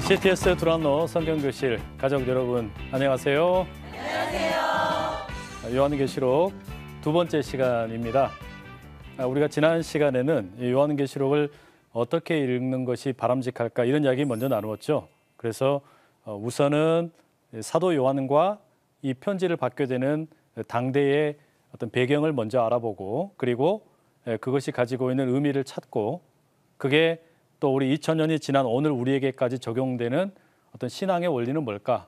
CTS 두란노 성경교실 가족 여러분 안녕하세요. 안녕하세요. 요한계시록 두 번째 시간입니다. 우리가 지난 시간에는 이 요한계시록을 어떻게 읽는 것이 바람직할까 이런 이야기 먼저 나누었죠. 그래서 우선은 사도 요한과 이 편지를 받게 되는 당대의 어떤 배경을 먼저 알아보고, 그리고 그것이 가지고 있는 의미를 찾고, 그게 또 우리 2000년이 지난 오늘 우리에게까지 적용되는 어떤 신앙의 원리는 뭘까?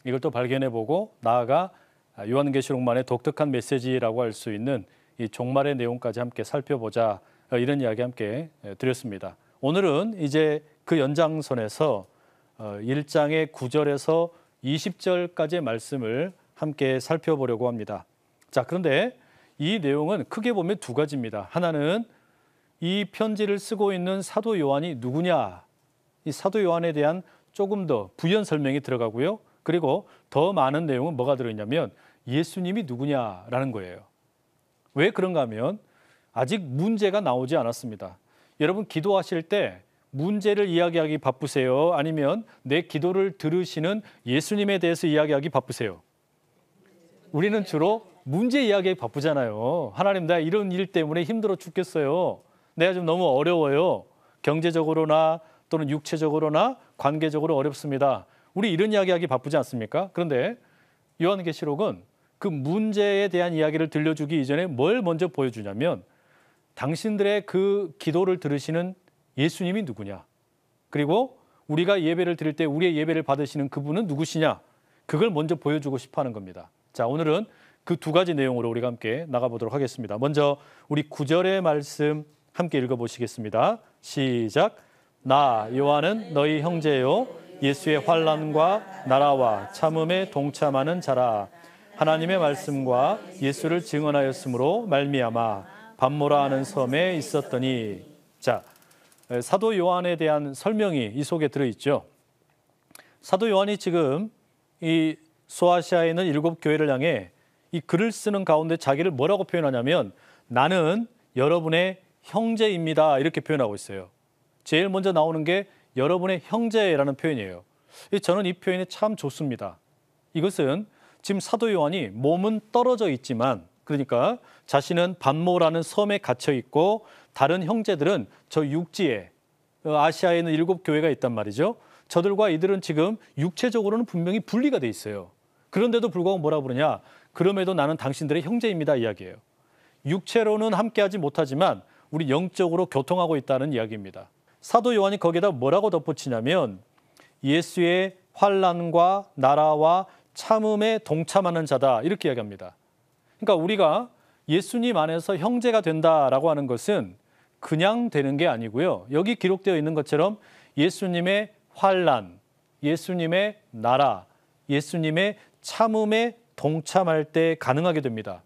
이걸 또 발견해보고 나아가 요한계시록만의 독특한 메시지라고 할 수 있는 이 종말의 내용까지 함께 살펴보자, 이런 이야기 함께 드렸습니다. 오늘은 이제 그 연장선에서 1장의 9절에서 20절까지의 말씀을 함께 살펴보려고 합니다. 자, 그런데 이 내용은 크게 보면 두 가지입니다. 하나는 이 편지를 쓰고 있는 사도 요한이 누구냐, 이 사도 요한에 대한 조금 더 부연 설명이 들어가고요. 그리고 더 많은 내용은 뭐가 들어있냐면 예수님이 누구냐라는 거예요. 왜 그런가 하면 아직 문제가 나오지 않았습니다. 여러분 기도하실 때 문제를 이야기하기 바쁘세요? 아니면 내 기도를 들으시는 예수님에 대해서 이야기하기 바쁘세요? 우리는 주로 문제 이야기하기 바쁘잖아요. 하나님, 나 이런 일 때문에 힘들어 죽겠어요. 내가 좀 너무 어려워요. 경제적으로나 또는 육체적으로나 관계적으로 어렵습니다. 우리 이런 이야기하기 바쁘지 않습니까? 그런데 요한계시록은 그 문제에 대한 이야기를 들려주기 이전에 뭘 먼저 보여주냐면 당신들의 그 기도를 들으시는 예수님이 누구냐, 그리고 우리가 예배를 드릴 때 우리의 예배를 받으시는 그분은 누구시냐, 그걸 먼저 보여주고 싶어 하는 겁니다. 자, 오늘은 그 두 가지 내용으로 우리가 함께 나가보도록 하겠습니다. 먼저 우리 9절의 말씀 함께 읽어보시겠습니다. 시작. 나 요한은 너희 형제요 예수의 환난과 나라와 참음에 동참하는 자라. 하나님의 말씀과 예수를 증언하였으므로 말미암아 밤모라 하는 섬에 있었더니. 자, 사도 요한에 대한 설명이 이 속에 들어있죠. 사도 요한이 지금 이 소아시아에 있는 7 교회를 향해 이 글을 쓰는 가운데 자기를 뭐라고 표현하냐면 나는 여러분의 형제입니다, 이렇게 표현하고 있어요. 제일 먼저 나오는 게 여러분의 형제라는 표현이에요. 저는 이 표현이 참 좋습니다. 이것은 지금 사도 요한이 몸은 떨어져 있지만, 그러니까 자신은 반모라는 섬에 갇혀 있고 다른 형제들은 저 육지에 아시아에 있는 7 교회가 있단 말이죠. 저들과 이들은 지금 육체적으로는 분명히 분리가 돼 있어요. 그런데도 불구하고 뭐라 부르냐, 그럼에도 나는 당신들의 형제입니다 이야기예요. 육체로는 함께하지 못하지만 우리 영적으로 교통하고 있다는 이야기입니다. 사도 요한이 거기에다 뭐라고 덧붙이냐면 예수의 환난과 나라와 참음에 동참하는 자다, 이렇게 이야기합니다. 그러니까 우리가 예수님 안에서 형제가 된다라고 하는 것은 그냥 되는 게 아니고요. 여기 기록되어 있는 것처럼 예수님의 환난, 예수님의 나라, 예수님의 참음에 동참할 때 가능하게 됩니다.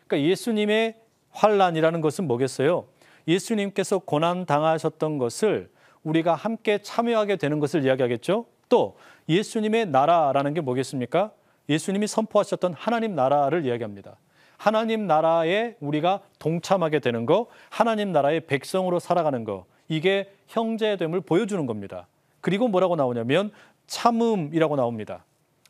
그러니까 예수님의 환난이라는 것은 뭐겠어요? 예수님께서 고난 당하셨던 것을 우리가 함께 참여하게 되는 것을 이야기하겠죠. 또 예수님의 나라라는 게 뭐겠습니까? 예수님이 선포하셨던 하나님 나라를 이야기합니다. 하나님 나라에 우리가 동참하게 되는 거, 하나님 나라의 백성으로 살아가는 거, 이게 형제됨을 보여주는 겁니다. 그리고 뭐라고 나오냐면 참음이라고 나옵니다.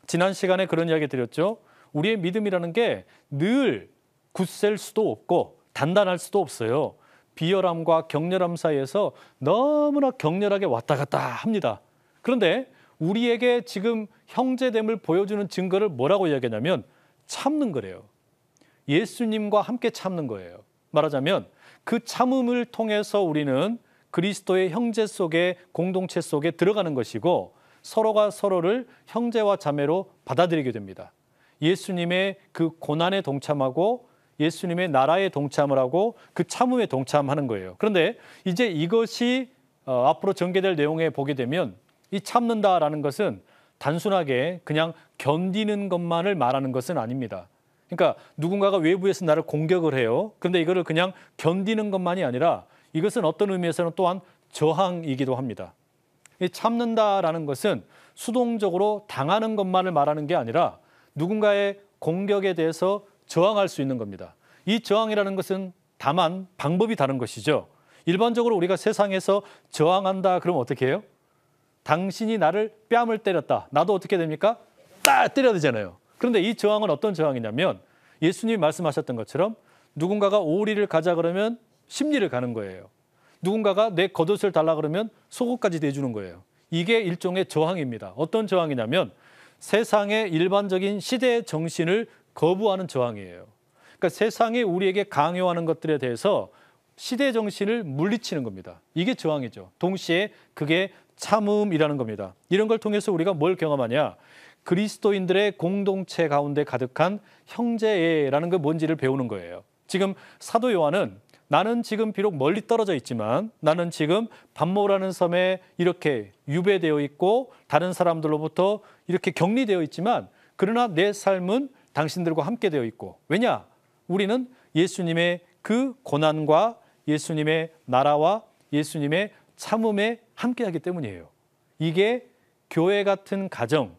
지난 시간에 그런 이야기 드렸죠. 우리의 믿음이라는 게 늘 굳셀 수도 없고 단단할 수도 없어요. 비열함과 격렬함 사이에서 너무나 격렬하게 왔다 갔다 합니다. 그런데 우리에게 지금 형제됨을 보여주는 증거를 뭐라고 이야기하냐면 참는 거래요. 예수님과 함께 참는 거예요. 말하자면 그 참음을 통해서 우리는 그리스도의 형제 속에, 공동체 속에 들어가는 것이고 서로가 서로를 형제와 자매로 받아들이게 됩니다. 예수님의 그 고난에 동참하고 예수님의 나라에 동참을 하고 그 참음에 동참하는 거예요. 그런데 이제 이것이 앞으로 전개될 내용에 보게 되면 이 참는다라는 것은 단순하게 그냥 견디는 것만을 말하는 것은 아닙니다. 그러니까 누군가가 외부에서 나를 공격을 해요. 그런데 이거를 그냥 견디는 것만이 아니라 이것은 어떤 의미에서는 또한 저항이기도 합니다. 이 참는다라는 것은 수동적으로 당하는 것만을 말하는 게 아니라 누군가의 공격에 대해서 저항할 수 있는 겁니다. 이 저항이라는 것은 다만 방법이 다른 것이죠. 일반적으로 우리가 세상에서 저항한다 그러면 어떻게 해요? 당신이 나를 뺨을 때렸다. 나도 어떻게 됩니까? 딱 때려야 되잖아요. 그런데 이 저항은 어떤 저항이냐면 예수님이 말씀하셨던 것처럼 누군가가 오리를 가자 그러면 십리를 가는 거예요. 누군가가 내 겉옷을 달라 그러면 속옷까지 내주는 거예요. 이게 일종의 저항입니다. 어떤 저항이냐면 세상의 일반적인 시대의 정신을 거부하는 저항이에요. 그러니까 세상이 우리에게 강요하는 것들에 대해서 시대 정신을 물리치는 겁니다. 이게 저항이죠. 동시에 그게 참음이라는 겁니다. 이런 걸 통해서 우리가 뭘 경험하냐? 그리스도인들의 공동체 가운데 가득한 형제애라는 게 뭔지를 배우는 거예요. 지금 사도 요한은 나는 지금 비록 멀리 떨어져 있지만 나는 지금 pat모라는 섬에 이렇게 유배되어 있고 다른 사람들로부터 이렇게 격리되어 있지만 그러나 내 삶은 당신들과 함께 되어 있고 왜냐? 우리는 예수님의 그 고난과 예수님의 나라와 예수님의 참음에 함께하기 때문이에요. 이게 교회 같은 가정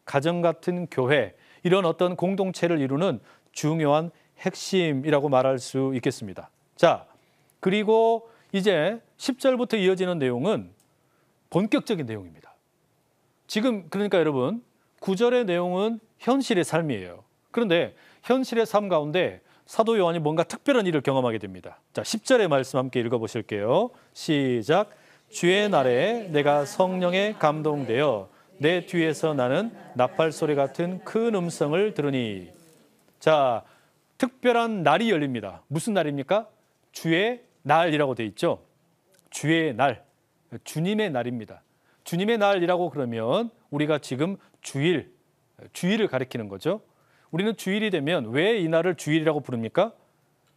같은 교회 이런 어떤 공동체를 이루는 중요한 핵심이라고 말할 수 있겠습니다. 자, 그리고 이제 10절부터 이어지는 내용은 본격적인 내용입니다. 지금 그러니까 여러분 9절의 내용은 현실의 삶이에요. 그런데 현실의 삶 가운데 사도 요한이 뭔가 특별한 일을 경험하게 됩니다. 자, 10절의 말씀 함께 읽어보실게요. 시작. 주의 날에 내가 성령에 감동되어 내 뒤에서 나는 나팔 소리 같은 큰 음성을 들으니. 자, 특별한 날이 열립니다. 무슨 날입니까? 주의 날이라고 돼 있죠. 주의 날, 주님의 날입니다. 주님의 날이라고 그러면 우리가 지금 주일을 가리키는 거죠. 우리는 주일이 되면 왜 이 날을 주일이라고 부릅니까?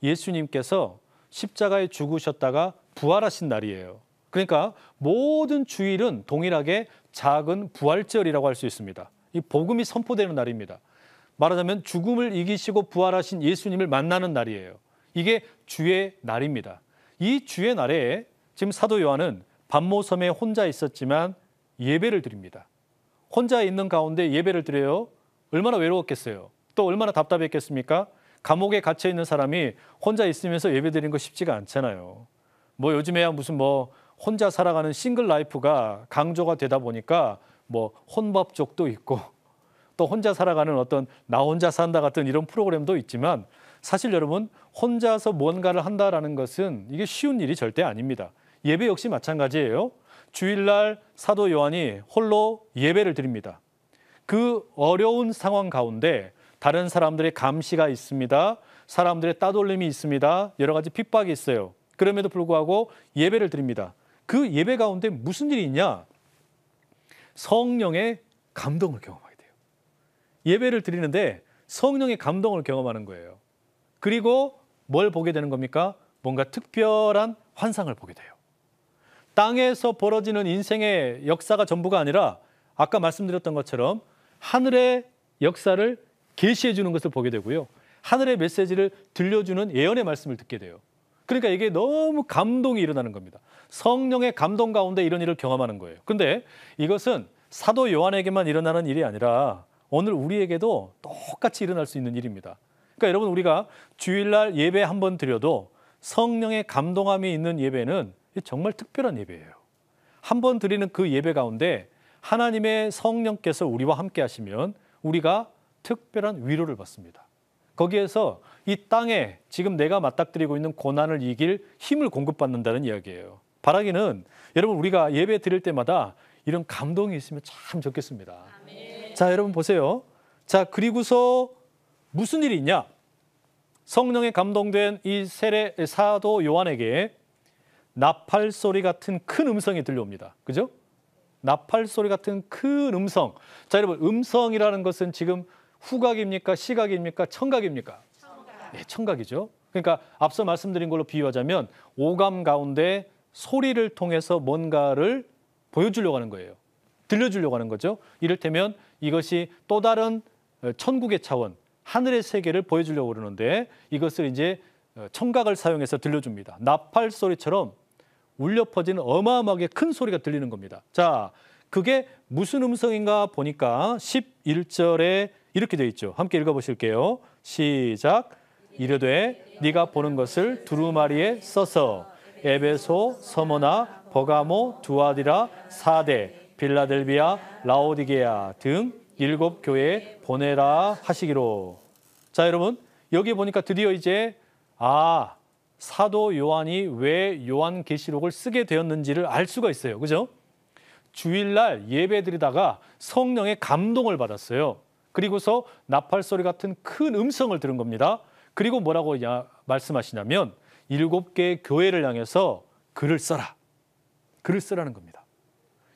예수님께서 십자가에 죽으셨다가 부활하신 날이에요. 그러니까 모든 주일은 동일하게 작은 부활절이라고 할 수 있습니다. 이 복음이 선포되는 날입니다. 말하자면 죽음을 이기시고 부활하신 예수님을 만나는 날이에요. 이게 주의 날입니다. 이 주의 날에 지금 사도 요한은 pat모섬에 혼자 있었지만 예배를 드립니다. 혼자 있는 가운데 예배를 드려요. 얼마나 외로웠겠어요. 또 얼마나 답답했겠습니까? 감옥에 갇혀 있는 사람이 혼자 있으면서 예배 드리는 거 쉽지가 않잖아요. 뭐 요즘에야 무슨 뭐 혼자 살아가는 싱글 라이프가 강조가 되다 보니까 뭐 혼밥족도 있고 또 혼자 살아가는 어떤 나 혼자 산다 같은 이런 프로그램도 있지만 사실 여러분 혼자서 뭔가를 한다라는 것은 이게 쉬운 일이 절대 아닙니다. 예배 역시 마찬가지예요. 주일날 사도 요한이 홀로 예배를 드립니다. 그 어려운 상황 가운데 다른 사람들의 감시가 있습니다. 사람들의 따돌림이 있습니다. 여러 가지 핍박이 있어요. 그럼에도 불구하고 예배를 드립니다. 그 예배 가운데 무슨 일이 있냐? 성령의 감동을 경험하게 돼요. 예배를 드리는데 성령의 감동을 경험하는 거예요. 그리고 뭘 보게 되는 겁니까? 뭔가 특별한 환상을 보게 돼요. 땅에서 벌어지는 인생의 역사가 전부가 아니라 아까 말씀드렸던 것처럼 하늘의 역사를 계시해 주는 것을 보게 되고요. 하늘의 메시지를 들려주는 예언의 말씀을 듣게 돼요. 그러니까 이게 너무 감동이 일어나는 겁니다. 성령의 감동 가운데 이런 일을 경험하는 거예요. 근데 이것은 사도 요한에게만 일어나는 일이 아니라 오늘 우리에게도 똑같이 일어날 수 있는 일입니다. 그러니까 여러분 우리가 주일날 예배 한번 드려도 성령의 감동함이 있는 예배는 정말 특별한 예배예요. 한번 드리는 그 예배 가운데 하나님의 성령께서 우리와 함께 하시면 우리가 특별한 위로를 받습니다. 거기에서 이 땅에 지금 내가 맞닥뜨리고 있는 고난을 이길 힘을 공급받는다는 이야기예요. 바라기는 여러분 우리가 예배 드릴 때마다 이런 감동이 있으면 참 좋겠습니다. 아멘. 자, 여러분 보세요. 자, 그리고서 무슨 일이 있냐? 성령에 감동된 이 사도 요한에게 나팔 소리 같은 큰 음성이 들려옵니다. 그죠? 나팔 소리 같은 큰 음성. 자, 여러분 음성이라는 것은 지금 후각입니까? 시각입니까? 청각입니까? 청각. 네, 청각이죠. 그러니까 앞서 말씀드린 걸로 비유하자면 오감 가운데 소리를 통해서 뭔가를 보여주려고 하는 거예요. 들려주려고 하는 거죠. 이를테면 이것이 또 다른 천국의 차원, 하늘의 세계를 보여주려고 그러는데 이것을 이제 청각을 사용해서 들려줍니다. 나팔 소리처럼 울려 퍼지는 어마어마하게 큰 소리가 들리는 겁니다. 자, 그게 무슨 음성인가 보니까 11절에 이렇게 되어 있죠. 함께 읽어보실게요. 시작. 이르되 네가 보는 것을 두루마리에 써서 에베소, 서모나, 버가모, 두아디라, 사대 빌라델비아, 라오디게아 등 7교회에 보내라 하시기로. 자, 여러분, 여기 보니까 드디어 이제 사도 요한이 왜 요한계시록을 쓰게 되었는지를 알 수가 있어요. 그죠? 주일날 예배드리다가 성령의 감동을 받았어요. 그리고서 나팔소리 같은 큰 음성을 들은 겁니다. 그리고 뭐라고 말씀하시냐면 7개의 교회를 향해서 글을 써라. 글을 쓰라는 겁니다.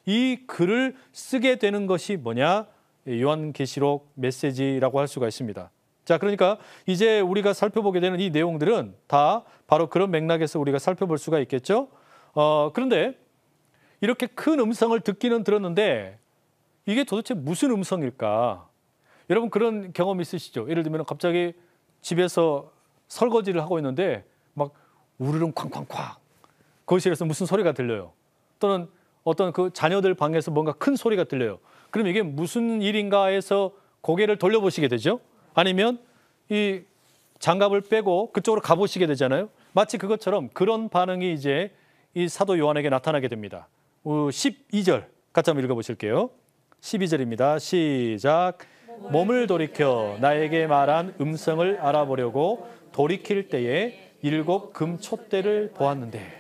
이 글을 쓰게 되는 것이 뭐냐? 요한계시록 메시지라고 할 수가 있습니다. 자, 그러니까 이제 우리가 살펴보게 되는 이 내용들은 다 바로 그런 맥락에서 우리가 살펴볼 수가 있겠죠. 그런데 이렇게 큰 음성을 듣기는 들었는데 이게 도대체 무슨 음성일까? 여러분 그런 경험 있으시죠? 예를 들면 갑자기 집에서 설거지를 하고 있는데 막 우르릉 쾅쾅쾅 거실에서 무슨 소리가 들려요. 또는 어떤 그 자녀들 방에서 뭔가 큰 소리가 들려요. 그럼 이게 무슨 일인가 해서 고개를 돌려보시게 되죠. 아니면 이 장갑을 빼고 그쪽으로 가보시게 되잖아요. 마치 그것처럼 그런 반응이 이제 이 사도 요한에게 나타나게 됩니다. 12절 같이 한번 읽어보실게요. 12절입니다. 시작. 몸을 돌이켜 나에게 말한 음성을 알아보려고 돌이킬 때에 7 금촛대를 보았는데.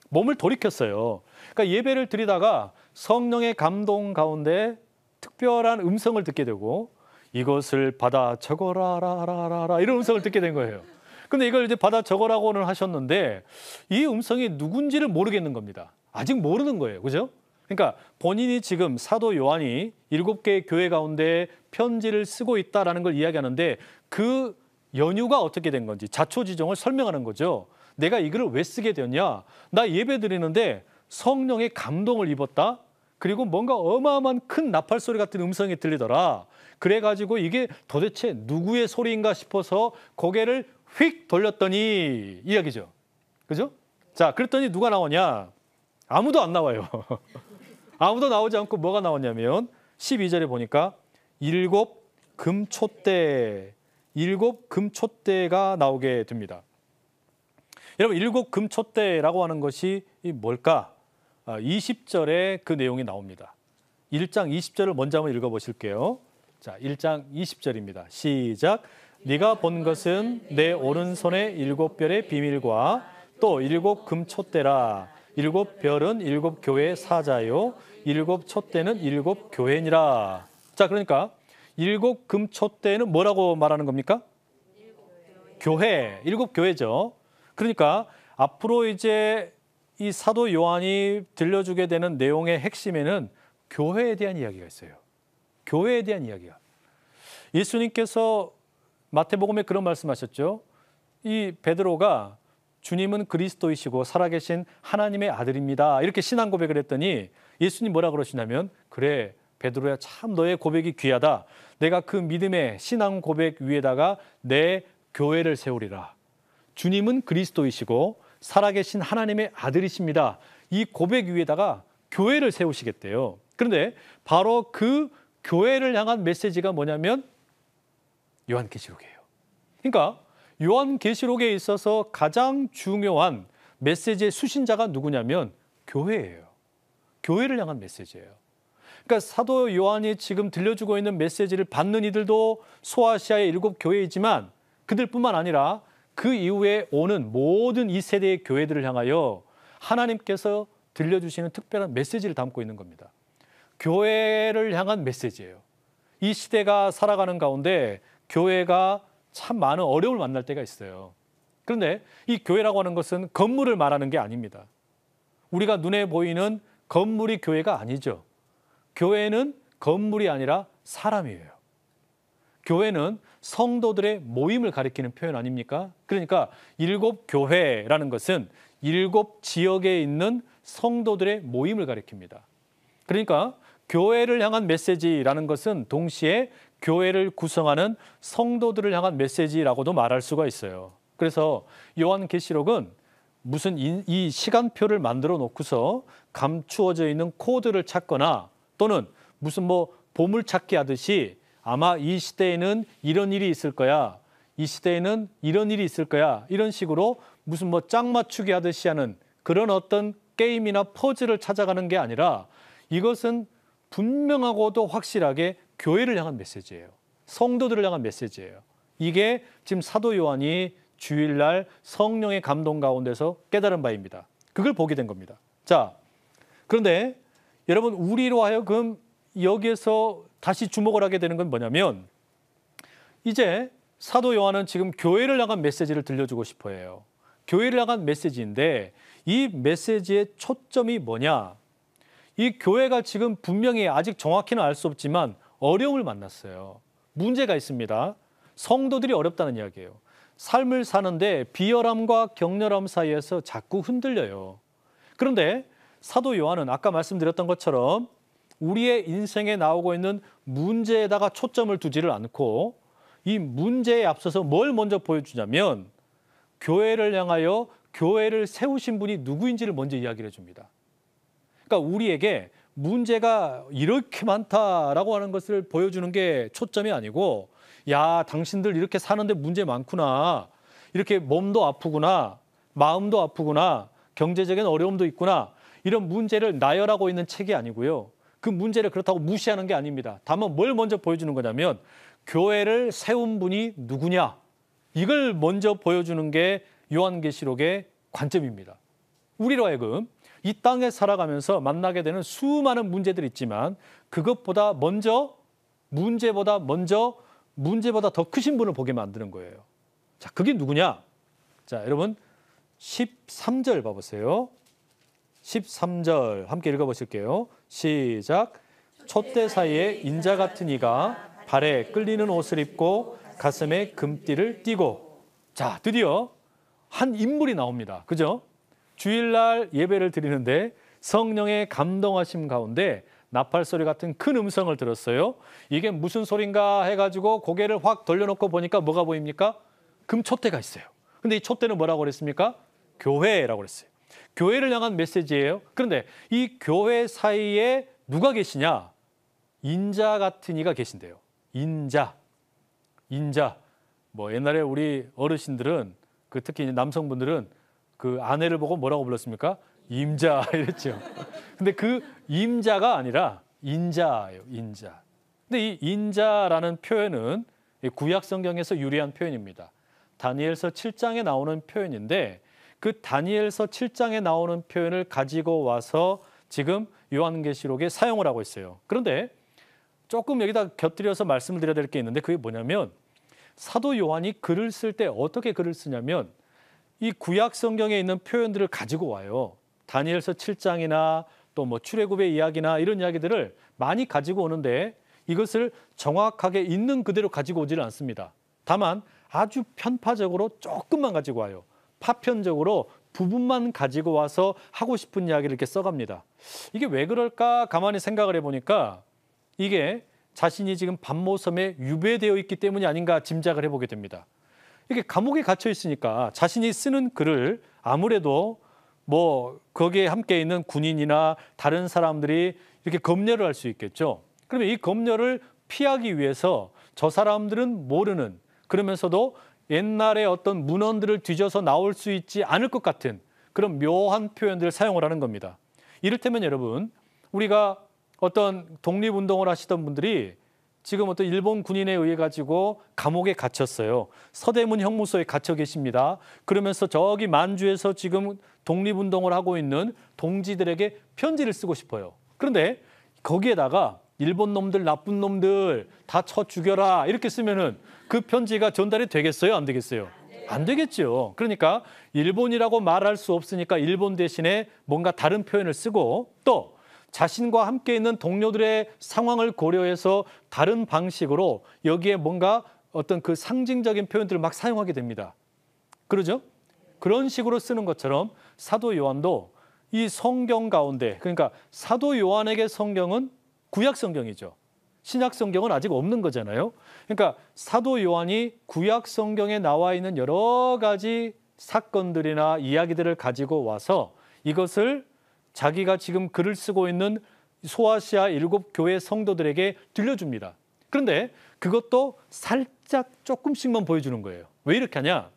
몸을 돌이켰어요. 그러니까 예배를 드리다가 성령의 감동 가운데 특별한 음성을 듣게 되고 이것을 받아 적어라라라라 이런 음성을 듣게 된 거예요. 근데 이걸 이제 받아 적어라고는 하셨는데 이 음성이 누군지를 모르겠는 겁니다. 아직 모르는 거예요. 그죠? 그러니까 본인이 지금 사도 요한이 7개의 교회 가운데 편지를 쓰고 있다라는 걸 이야기하는데 그 연유가 어떻게 된 건지 자초지종을 설명하는 거죠. 내가 이 글을 왜 쓰게 되었냐? 나 예배 드리는데 성령의 감동을 입었다. 그리고 뭔가 어마어마한 큰 나팔 소리 같은 음성이 들리더라. 그래가지고 이게 도대체 누구의 소리인가 싶어서 고개를 휙 돌렸더니 이야기죠. 그죠? 자, 그랬더니 누가 나오냐? 아무도 안 나와요. 아무도 나오지 않고 뭐가 나왔냐면 12절에 보니까 7 금촛대, 7 금촛대가 나오게 됩니다. 여러분 7 금촛대라고 하는 것이 뭘까? 20절에 그 내용이 나옵니다. 1장 20절을 먼저 한번 읽어보실게요. 자, 1장 20절입니다. 시작. 네가 본 것은 내 오른손의 7별의 비밀과 또 7 금촛대라. 7별은 7 교회의 사자요 7 촛대는 7 교회니라. 자, 그러니까 7 금촛대는 뭐라고 말하는 겁니까? 교회, 7 교회죠. 그러니까 앞으로 이제 이 사도 요한이 들려주게 되는 내용의 핵심에는 교회에 대한 이야기가 있어요. 교회에 대한 이야기가. 예수님께서 마태복음에 그런 말씀하셨죠. 이 베드로가 주님은 그리스도이시고 살아계신 하나님의 아들입니다. 이렇게 신앙 고백을 했더니 예수님 뭐라 그러시냐면 그래 베드로야 참 너의 고백이 귀하다. 내가 그 믿음의 신앙 고백 위에다가 내 교회를 세우리라. 주님은 그리스도이시고 살아계신 하나님의 아들이십니다. 이 고백 위에다가 교회를 세우시겠대요. 그런데 바로 그 교회를 향한 메시지가 뭐냐면 요한계시록이에요. 그러니까 요한계시록에 있어서 가장 중요한 메시지의 수신자가 누구냐면 교회예요. 교회를 향한 메시지예요. 그러니까 사도 요한이 지금 들려주고 있는 메시지를 받는 이들도 소아시아의 7 교회이지만 그들뿐만 아니라 그 이후에 오는 모든 이 세대의 교회들을 향하여 하나님께서 들려주시는 특별한 메시지를 담고 있는 겁니다. 교회를 향한 메시지예요. 이 시대가 살아가는 가운데 교회가 참 많은 어려움을 만날 때가 있어요. 그런데 이 교회라고 하는 것은 건물을 말하는 게 아닙니다. 우리가 눈에 보이는 건물이 교회가 아니죠. 교회는 건물이 아니라 사람이에요. 교회는 성도들의 모임을 가리키는 표현 아닙니까? 그러니까 7 교회라는 것은 7 지역에 있는 성도들의 모임을 가리킵니다. 그러니까 교회를 향한 메시지라는 것은 동시에 교회를 구성하는 성도들을 향한 메시지라고도 말할 수가 있어요. 그래서 요한계시록은 무슨 이 시간표를 만들어 놓고서 감추어져 있는 코드를 찾거나 또는 무슨 뭐 보물찾기 하듯이 아마 이 시대에는 이런 일이 있을 거야. 이 시대에는 이런 일이 있을 거야. 이런 식으로 무슨 뭐 짝 맞추기 하듯이 하는 그런 어떤 게임이나 퍼즐을 찾아가는 게 아니라 이것은 분명하고도 확실하게 교회를 향한 메시지예요. 성도들을 향한 메시지예요. 이게 지금 사도 요한이 주일날 성령의 감동 가운데서 깨달은 바입니다. 그걸 보게 된 겁니다. 자, 그런데 여러분, 우리로 하여금 여기에서 다시 주목을 하게 되는 건 뭐냐면, 이제 사도 요한은 지금 교회를 향한 메시지를 들려주고 싶어 해요. 교회를 향한 메시지인데 이 메시지의 초점이 뭐냐? 이 교회가 지금 분명히 아직 정확히는 알 수 없지만 어려움을 만났어요. 문제가 있습니다. 성도들이 어렵다는 이야기예요. 삶을 사는데 비열함과 격렬함 사이에서 자꾸 흔들려요. 그런데 사도 요한은 아까 말씀드렸던 것처럼 우리의 인생에 나오고 있는 문제에다가 초점을 두지를 않고 이 문제에 앞서서 뭘 먼저 보여주냐면 교회를 향하여 교회를 세우신 분이 누구인지를 먼저 이야기를 해줍니다. 그러니까 우리에게 문제가 이렇게 많다라고 하는 것을 보여주는 게 초점이 아니고, 야, 당신들 이렇게 사는데 문제 많구나, 이렇게 몸도 아프구나, 마음도 아프구나, 경제적인 어려움도 있구나, 이런 문제를 나열하고 있는 책이 아니고요. 그 문제를 그렇다고 무시하는 게 아닙니다. 다만 뭘 먼저 보여주는 거냐면 교회를 세운 분이 누구냐, 이걸 먼저 보여주는 게 요한계시록의 관점입니다. 우리로 하여금 이 땅에 살아가면서 만나게 되는 수많은 문제들이 있지만 그것보다 먼저 문제보다 더 크신 분을 보게 만드는 거예요. 자, 그게 누구냐? 자, 여러분 13절 봐보세요. 13절 함께 읽어보실게요. 시작. 촛대 사이에 인자 같은 이가 발에 끌리는 옷을 입고 가슴에 금띠를 띠고. 자, 드디어 한 인물이 나옵니다. 그죠? 주일날 예배를 드리는데 성령의 감동하심 가운데 나팔 소리 같은 큰 음성을 들었어요. 이게 무슨 소린가 해가지고 고개를 확 돌려놓고 보니까 뭐가 보입니까? 금촛대가 있어요. 근데 이 촛대는 뭐라고 그랬습니까? 교회라고 그랬어요. 교회를 향한 메시지예요. 그런데 이 교회 사이에 누가 계시냐? 인자 같은 이가 계신대요. 인자. 뭐 옛날에 우리 어르신들은 특히 남성분들은 그 아내를 보고 뭐라고 불렀습니까? 임자 이랬죠. 근데 그 임자가 아니라 인자예요. 인자. 근데 이 인자라는 표현은 구약 성경에서 유래한 표현입니다. 다니엘서 7장에 나오는 표현인데 그 다니엘서 7장에 나오는 표현을 가지고 와서 지금 요한계시록에 사용을 하고 있어요. 그런데 조금 여기다 곁들여서 말씀을 드려야 될 게 있는데 그게 뭐냐면 사도 요한이 글을 쓸 때 어떻게 글을 쓰냐면 이 구약 성경에 있는 표현들을 가지고 와요. 다니엘서 7장이나 또 뭐 출애굽의 이야기나 이런 이야기들을 많이 가지고 오는데 이것을 정확하게 있는 그대로 가지고 오지는 않습니다. 다만 아주 편파적으로 조금만 가지고 와요. 파편적으로 부분만 가지고 와서 하고 싶은 이야기를 이렇게 써갑니다. 이게 왜 그럴까 가만히 생각을 해보니까 이게 자신이 지금 반모섬에 유배되어 있기 때문이 아닌가 짐작을 해보게 됩니다. 이게 감옥에 갇혀 있으니까 자신이 쓰는 글을 아무래도 뭐 거기에 함께 있는 군인이나 다른 사람들이 이렇게 검열을 할 수 있겠죠. 그러면 이 검열을 피하기 위해서 저 사람들은 모르는, 그러면서도 옛날에 어떤 문헌들을 뒤져서 나올 수 있지 않을 것 같은 그런 묘한 표현들을 사용을 하는 겁니다. 이를테면 여러분, 우리가 어떤 독립운동을 하시던 분들이 지금 어떤 일본 군인에 의해 가지고 감옥에 갇혔어요. 서대문 형무소에 갇혀 계십니다. 그러면서 저기 만주에서 지금 독립운동을 하고 있는 동지들에게 편지를 쓰고 싶어요. 그런데 거기에다가 일본 놈들, 나쁜 놈들 다 쳐 죽여라 이렇게 쓰면은 그 편지가 전달이 되겠어요? 안 되겠어요? 안 되겠죠. 그러니까 일본이라고 말할 수 없으니까 일본 대신에 뭔가 다른 표현을 쓰고 또 자신과 함께 있는 동료들의 상황을 고려해서 다른 방식으로 여기에 뭔가 어떤 그 상징적인 표현들을 막 사용하게 됩니다. 그러죠? 그런 식으로 쓰는 것처럼 사도 요한도 이 성경 가운데, 그러니까 사도 요한에게 성경은 구약 성경이죠. 신약 성경은 아직 없는 거잖아요. 그러니까 사도 요한이 구약 성경에 나와 있는 여러 가지 사건들이나 이야기들을 가지고 와서 이것을 자기가 지금 글을 쓰고 있는 소아시아 7교회 성도들에게 들려줍니다. 그런데 그것도 살짝 조금씩만 보여주는 거예요. 왜 이렇게 하냐?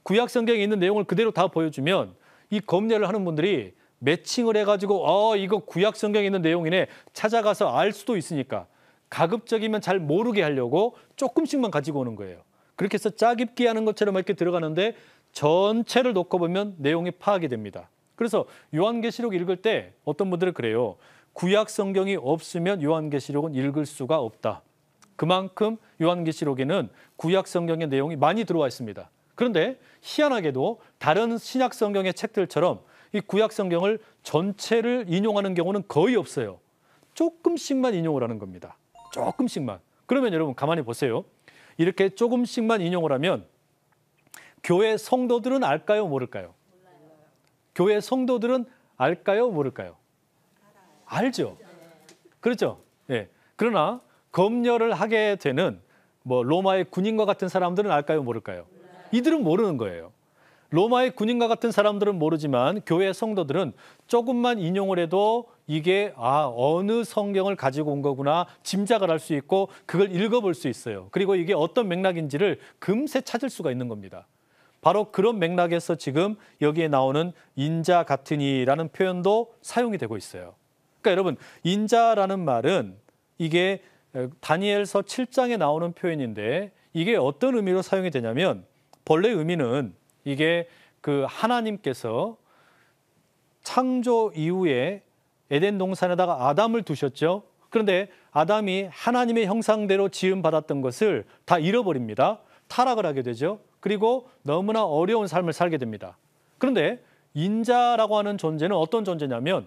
구약 성경에 있는 내용을 그대로 다 보여주면 이 검열을 하는 분들이 매칭을 해가지고 이거 구약 성경에 있는 내용이네 찾아가서 알 수도 있으니까 가급적이면 잘 모르게 하려고 조금씩만 가지고 오는 거예요. 그렇게 해서 짜깁기 하는 것처럼 이렇게 들어가는데 전체를 놓고 보면 내용이 파악이 됩니다. 그래서 요한계시록 읽을 때 어떤 분들은 그래요. 구약 성경이 없으면 요한계시록은 읽을 수가 없다. 그만큼 요한계시록에는 구약 성경의 내용이 많이 들어와 있습니다. 그런데 희한하게도 다른 신약 성경의 책들처럼 이 구약 성경을 전체를 인용하는 경우는 거의 없어요. 조금씩만 인용을 하는 겁니다. 조금씩만. 그러면 여러분 가만히 보세요. 이렇게 조금씩만 인용을 하면 교회 성도들은 알까요, 모를까요? 교회 성도들은 알까요, 모를까요? 알죠. 그렇죠. 예. 그러나 검열을 하게 되는 로마의 군인과 같은 사람들은 알까요, 모를까요? 이들은 모르는 거예요. 로마의 군인과 같은 사람들은 모르지만 교회 성도들은 조금만 인용을 해도 이게 어느 성경을 가지고 온 거구나 짐작을 할 수 있고 그걸 읽어볼 수 있어요. 그리고 이게 어떤 맥락인지를 금세 찾을 수가 있는 겁니다. 바로 그런 맥락에서 지금 여기에 나오는 인자 같으니라는 표현도 사용이 되고 있어요. 그러니까 여러분 인자라는 말은 이게 다니엘서 7장에 나오는 표현인데 이게 어떤 의미로 사용이 되냐면 본래 의미는 이게 그 하나님께서 창조 이후에 에덴 동산에다가 아담을 두셨죠. 그런데 아담이 하나님의 형상대로 지음받았던 것을 다 잃어버립니다. 타락을 하게 되죠. 그리고 너무나 어려운 삶을 살게 됩니다. 그런데 인자라고 하는 존재는 어떤 존재냐면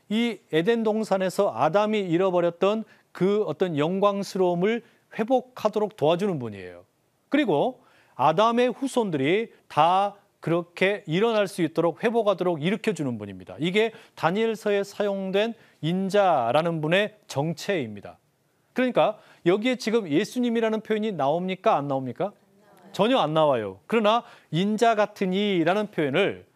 이 에덴 동산에서 아담이 잃어버렸던 그 어떤 영광스러움을 회복하도록 도와주는 분이에요. 그리고 아담의 후손들이 다 그렇게 일어날 수 있도록 회복하도록 일으켜주는 분입니다. 이게 다니엘서에 사용된 인자라는 분의 정체입니다. 그러니까 여기에 지금 예수님이라는 표현이 나옵니까? 안 나옵니까? 전혀 안 나와요. 그러나 인자 같으니라는 표현을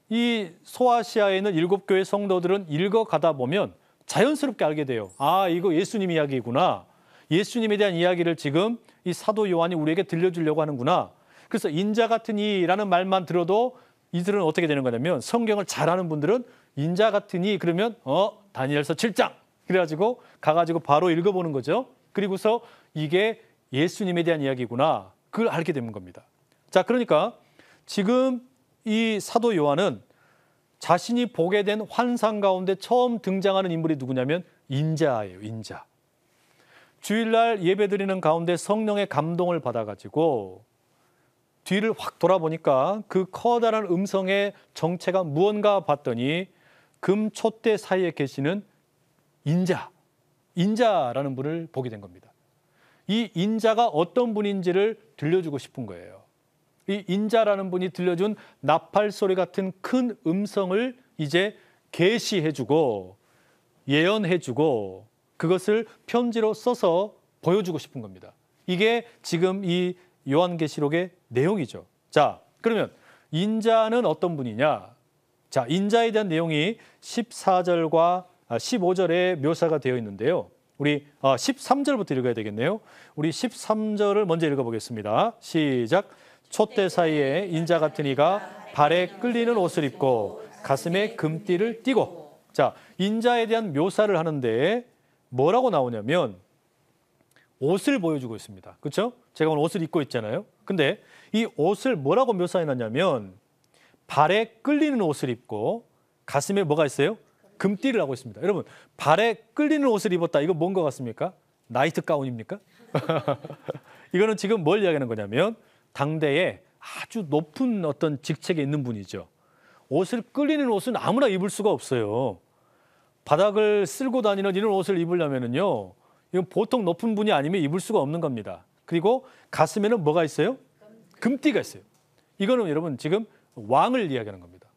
이 소아시아에 있는 7교회 성도들은 읽어가다 보면 자연스럽게 알게 돼요. 이거 예수님 이야기구나. 예수님에 대한 이야기를 지금 이 사도 요한이 우리에게 들려주려고 하는구나. 그래서 인자 같으니라는 말만 들어도 이들은 어떻게 되는 거냐면 성경을 잘 아는 분들은 인자 같으니 그러면 다니엘서 7장 그래가지고 가가지고 바로 읽어보는 거죠. 그리고서 이게 예수님에 대한 이야기구나. 그걸 알게 되는 겁니다. 자, 그러니까 지금 이 사도 요한은 자신이 보게 된 환상 가운데 처음 등장하는 인물이 누구냐면 인자예요. 인자. 주일날 예배드리는 가운데 성령의 감동을 받아가지고 뒤를 확 돌아보니까 그 커다란 음성의 정체가 무언가 봤더니 금촛대 사이에 계시는 인자라는 분을 보게 된 겁니다. 이 인자가 어떤 분인지를 들려주고 싶은 거예요. 이 인자라는 분이 들려준 나팔 소리 같은 큰 음성을 이제 계시해주고 예언해주고 그것을 편지로 써서 보여주고 싶은 겁니다. 이게 지금 이 요한계시록의 내용이죠. 자, 그러면 인자는 어떤 분이냐? 자, 인자에 대한 내용이 14절과 15절에 묘사가 되어 있는데요. 우리 13절부터 읽어야 되겠네요. 우리 13절을 먼저 읽어보겠습니다. 시작. 촛대 사이에 인자 같은 이가 발에 끌리는 옷을 입고 가슴에 금띠를 띠고. 자, 인자에 대한 묘사를 하는데 뭐라고 나오냐면 옷을 보여주고 있습니다. 그렇죠? 제가 오늘 옷을 입고 있잖아요. 근데 이 옷을 뭐라고 묘사해놨냐면 발에 끌리는 옷을 입고 가슴에 뭐가 있어요? 금띠를 하고 있습니다. 여러분, 발에 끌리는 옷을 입었다. 이거 뭔 것 같습니까? 나이트 가운입니까? 이거는 지금 뭘 이야기하는 거냐면 당대에 아주 높은 어떤 직책에 있는 분이죠. 옷을 끌리는 옷은 아무나 입을 수가 없어요. 바닥을 쓸고 다니는 이런 옷을 입으려면요, 이건 보통 높은 분이 아니면 입을 수가 없는 겁니다. 그리고 가슴에는 뭐가 있어요? 금띠가 있어요. 이거는 여러분 지금 왕을 이야기하는 겁니다.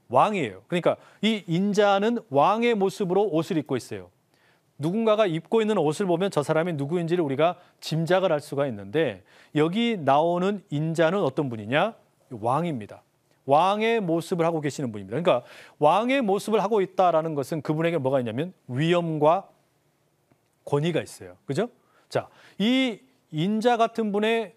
왕이에요. 그러니까 이 인자는 왕의 모습으로 옷을 입고 있어요. 누군가가 입고 있는 옷을 보면 저 사람이 누구인지를 우리가 짐작을 할 수가 있는데 여기 나오는 인자는 어떤 분이냐? 왕입니다. 왕의 모습을 하고 계시는 분입니다. 그러니까 왕의 모습을 하고 있다라는 것은 그분에게 뭐가 있냐면 위엄과 권위가 있어요. 그죠? 자, 이 인자 같은 분의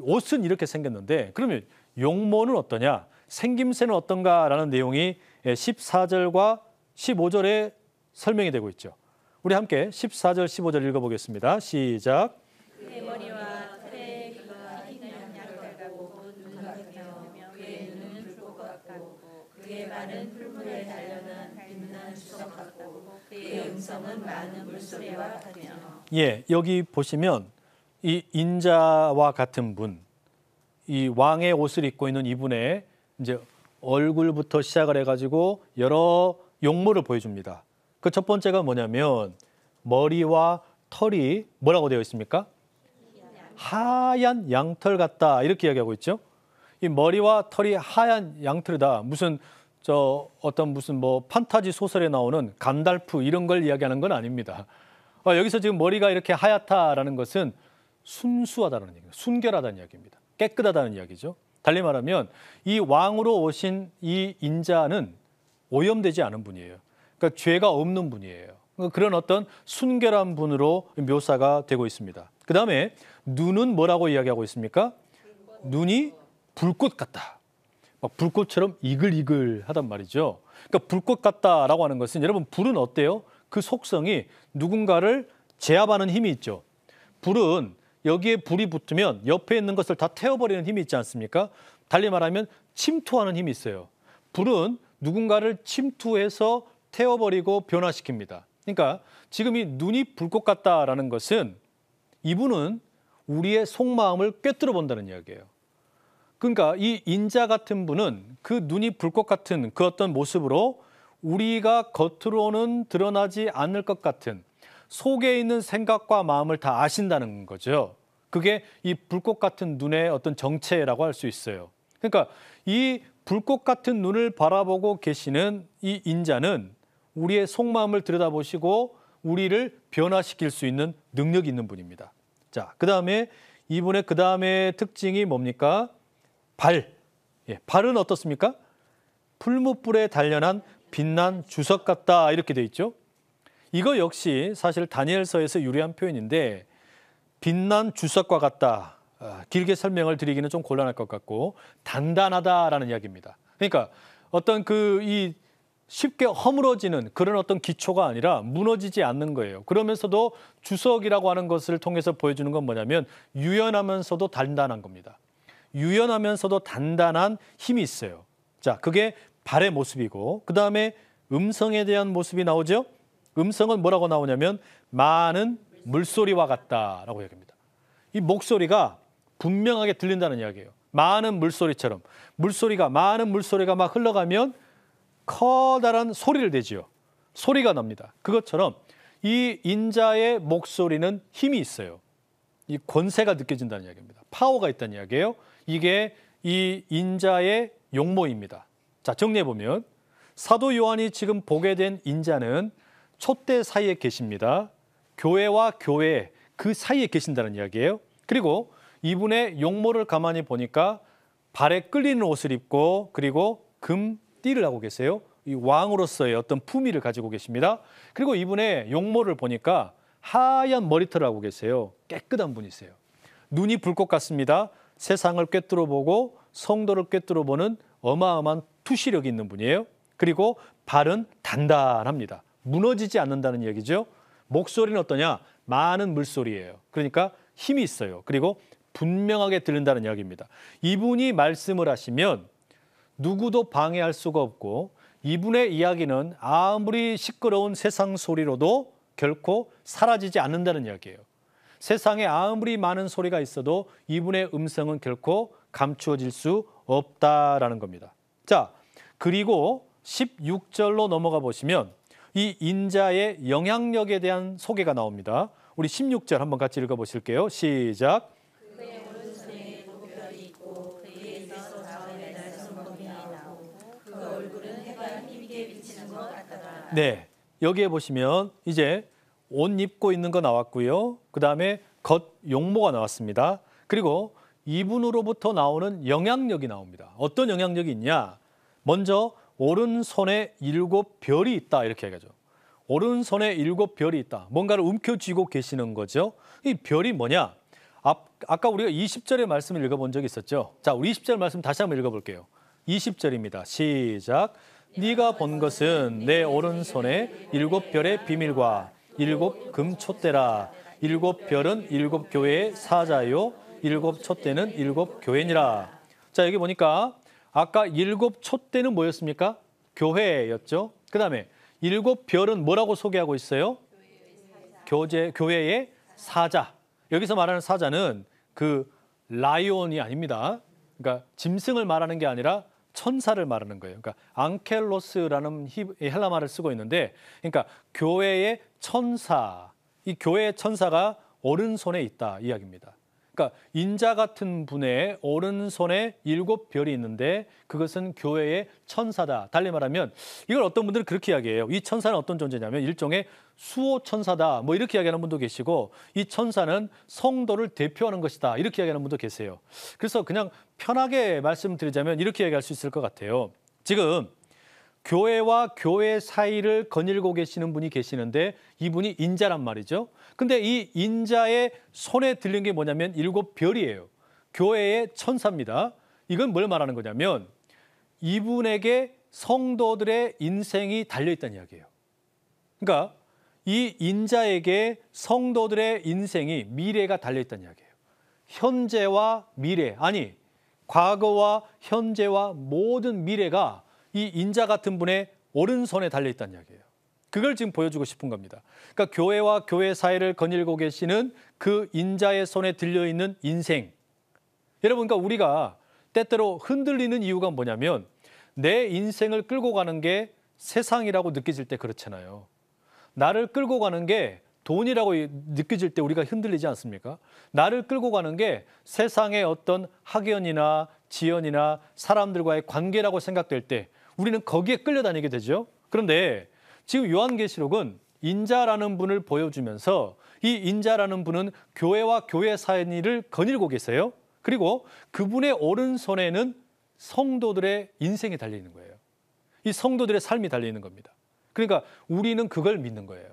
옷은 이렇게 생겼는데 그러면 용모는 어떠냐? 생김새는 어떤가라는 내용이 14절과 15절에 설명이 되고 있죠. 우리 함께 14절, 15절 읽어보겠습니다. 시작. 그의 머리와 털에 그가 흰 양털 같고 눈 같으며 그의 눈은 불꽃 같고 그의 발은 풀무에 달려는 빛나는 주석 같고 그의 음성은 많은 물소리와 같으며. 예, 여기 보시면 이 인자와 같은 분, 이 왕의 옷을 입고 있는 이분의 이제 얼굴부터 시작을 해가지고 여러 용모를 보여줍니다. 그 첫 번째가 뭐냐면 머리와 털이 뭐라고 되어 있습니까? 하얀 양털 같다 이렇게 이야기하고 있죠. 이 머리와 털이 하얀 양털이다. 무슨 무슨 뭐 판타지 소설에 나오는 간달프 이런 걸 이야기하는 건 아닙니다. 여기서 지금 머리가 이렇게 하얗다라는 것은 순수하다는 얘기입니다. 순결하다는 이야기입니다. 깨끗하다는 이야기죠. 달리 말하면 이 왕으로 오신 이 인자는 오염되지 않은 분이에요. 그러니까 죄가 없는 분이에요. 그런 어떤 순결한 분으로 묘사가 되고 있습니다. 그 다음에 눈은 뭐라고 이야기하고 있습니까? 눈이 불꽃 같다. 막 불꽃처럼 이글이글하단 말이죠. 그러니까 불꽃 같다라고 하는 것은 여러분 불은 어때요? 그 속성이 누군가를 제압하는 힘이 있죠. 불은 여기에 불이 붙으면 옆에 있는 것을 다 태워버리는 힘이 있지 않습니까? 달리 말하면 침투하는 힘이 있어요. 불은 누군가를 침투해서 태워버리고 변화시킵니다. 그러니까 지금 이 눈이 불꽃 같다라는 것은 이분은 우리의 속마음을 꿰뚫어 본다는 이야기예요. 그러니까 이 인자 같은 분은 그 눈이 불꽃 같은 그 어떤 모습으로 우리가 겉으로는 드러나지 않을 것 같은 속에 있는 생각과 마음을 다 아신다는 거죠. 그게 이 불꽃 같은 눈의 어떤 정체라고 할 수 있어요. 그러니까 이 불꽃 같은 눈을 바라보고 계시는 이 인자는 우리의 속마음을 들여다보시고 우리를 변화시킬 수 있는 능력이 있는 분입니다. 자, 그다음에 이분의 그다음에 특징이 뭡니까? 발. 예, 발은 어떻습니까? 풀무불에 단련한 빛난 주석 같다 이렇게 돼 있죠. 이거 역시 사실 다니엘서에서 유래한 표현인데 빛난 주석과 같다. 길게 설명을 드리기는 좀 곤란할 것 같고 단단하다라는 이야기입니다. 그러니까 어떤 이 쉽게 허물어지는 그런 어떤 기초가 아니라 무너지지 않는 거예요. 그러면서도 주석이라고 하는 것을 통해서 보여주는 건 뭐냐면 유연하면서도 단단한 겁니다. 유연하면서도 단단한 힘이 있어요. 자, 그게 발의 모습이고 그 다음에 음성에 대한 모습이 나오죠. 음성은 뭐라고 나오냐면 많은 물소리와 같다라고 이야기합니다. 이 목소리가 분명하게 들린다는 이야기예요. 많은 물소리처럼 많은 물소리가 막 흘러가면 커다란 소리를 내지요. 소리가 납니다. 그것처럼 이 인자의 목소리는 힘이 있어요. 이 권세가 느껴진다는 이야기입니다. 파워가 있다는 이야기예요. 이게 이 인자의 용모입니다. 자, 정리해보면 사도 요한이 지금 보게 된 인자는 촛대 사이에 계십니다. 교회와 교회 그 사이에 계신다는 이야기예요. 그리고 이분의 용모를 가만히 보니까 발에 끌리는 옷을 입고 그리고 금띠를 하고 계세요. 이 왕으로서의 어떤 품위를 가지고 계십니다. 그리고 이분의 용모를 보니까 하얀 머리털을 하고 계세요. 깨끗한 분이세요. 눈이 불꽃 같습니다. 세상을 꿰뚫어 보고 성도를 꿰뚫어 보는 어마어마한 투시력이 있는 분이에요. 그리고 발은 단단합니다. 무너지지 않는다는 얘기죠. 목소리는 어떠냐? 많은 물소리예요. 그러니까 힘이 있어요. 그리고 분명하게 들린다는 이야기입니다. 이분이 말씀을 하시면 누구도 방해할 수가 없고 이분의 이야기는 아무리 시끄러운 세상 소리로도 결코 사라지지 않는다는 이야기예요. 세상에 아무리 많은 소리가 있어도 이분의 음성은 결코 감추어질 수 없다라는 겁니다. 자, 그리고 16절로 넘어가 보시면 이 인자의 영향력에 대한 소개가 나옵니다. 우리 16절 한번 같이 읽어보실게요. 시작. 그의 오른손에 목별이 있고 그에게서 자원의 날 손목이 나오고 그 얼굴은 해가 힘있게 비치는 것 같더라. 네, 여기에 보시면 이제 옷 입고 있는 거 나왔고요. 그 다음에 겉 용모가 나왔습니다. 그리고 이분으로부터 나오는 영향력이 나옵니다. 어떤 영향력이 있냐? 먼저 오른손에 7별이 있다 이렇게 얘기하죠. 오른손에 7별이 있다. 뭔가를 움켜쥐고 계시는 거죠. 이 별이 뭐냐? 아까 우리가 20절의 말씀을 읽어본 적이 있었죠. 자, 우리 20절 말씀 다시 한번 읽어볼게요. 20절입니다. 시작. 네가 본 것은 내 오른손에 7별의 비밀과 7 금촛대라. 7별은 7교회의 사자요 7 촛대는 7 교회니라. 자, 여기 보니까 아까 7 촛대는 뭐였습니까? 교회였죠. 그 다음에 7 별은 뭐라고 소개하고 있어요? 교회의 사자. 여기서 말하는 사자는 그 라이온이 아닙니다. 그러니까 짐승을 말하는 게 아니라 천사를 말하는 거예요. 그러니까 앙켈로스라는 헬라 말을 쓰고 있는데, 그러니까 교회의 천사, 이 교회의 천사가 오른손에 있다 이야기입니다. 그러니까 인자 같은 분의 오른손에 7 별이 있는데 그것은 교회의 천사다. 달리 말하면 이걸 어떤 분들은 그렇게 이야기해요. 이 천사는 어떤 존재냐면 일종의 수호 천사다. 뭐 이렇게 이야기하는 분도 계시고, 이 천사는 성도를 대표하는 것이다. 이렇게 이야기하는 분도 계세요. 그래서 그냥 편하게 말씀드리자면 이렇게 이야기할 수 있을 것 같아요. 지금 교회와 교회 사이를 거닐고 계시는 분이 계시는데 이분이 인자란 말이죠. 근데 이 인자의 손에 들린 게 뭐냐면 7 별이에요. 교회의 천사입니다. 이건 뭘 말하는 거냐면 이분에게 성도들의 인생이 달려있다는 이야기예요. 그러니까 이 인자에게 성도들의 인생이, 미래가 달려있다는 이야기예요. 현재와 미래, 아니 과거와 현재와 모든 미래가 이 인자 같은 분의 오른손에 달려있다는 이야기예요. 그걸 지금 보여주고 싶은 겁니다. 그러니까 교회와 교회 사이를 거닐고 계시는 그 인자의 손에 들려있는 인생. 여러분, 그러니까 우리가 때때로 흔들리는 이유가 뭐냐면 내 인생을 끌고 가는 게 세상이라고 느껴질 때 그렇잖아요. 나를 끌고 가는 게 돈이라고 느껴질 때 우리가 흔들리지 않습니까? 나를 끌고 가는 게 세상의 어떤 학연이나 지연이나 사람들과의 관계라고 생각될 때 우리는 거기에 끌려다니게 되죠. 그런데 지금 요한계시록은 인자라는 분을 보여주면서 이 인자라는 분은 교회와 교회 사이를 거닐고 계세요. 그리고 그분의 오른손에는 성도들의 인생이 달려있는 거예요. 이 성도들의 삶이 달려있는 겁니다. 그러니까 우리는 그걸 믿는 거예요.